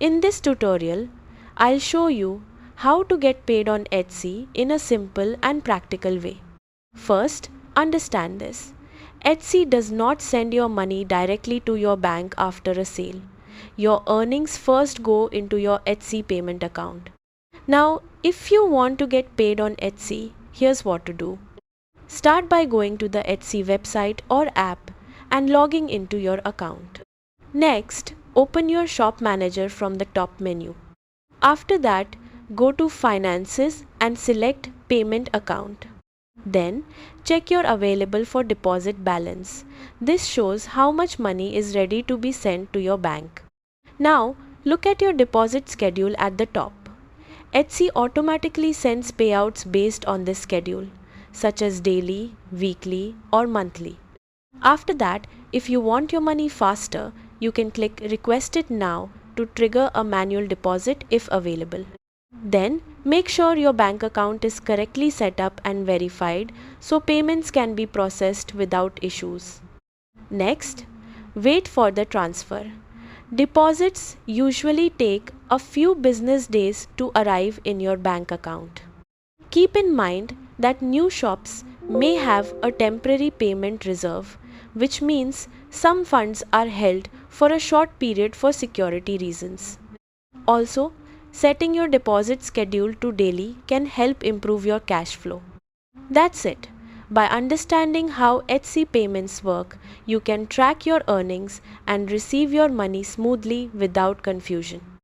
In this tutorial, I'll show you how to get paid on Etsy in a simple and practical way. First, understand this. Etsy does not send your money directly to your bank after a sale. Your earnings first go into your Etsy payment account. Now, if you want to get paid on Etsy, here's what to do. Start by going to the Etsy website or app and logging into your account. Next, open your shop manager from the top menu. After that, go to Finances and select Payment Account. Then, check your available for deposit balance. This shows how much money is ready to be sent to your bank. Now, look at your deposit schedule at the top. Etsy automatically sends payouts based on this schedule, such as daily, weekly, or monthly. After that, if you want your money faster, you can click Request It Now to trigger a manual deposit if available. Then, make sure your bank account is correctly set up and verified so payments can be processed without issues. Next, wait for the transfer. Deposits usually take a few business days to arrive in your bank account. Keep in mind that new shops may have a temporary payment reserve, which means some funds are held for a short period for security reasons. Also, setting your deposit schedule to daily can help improve your cash flow. That's it. By understanding how Etsy payments work, you can track your earnings and receive your money smoothly without confusion.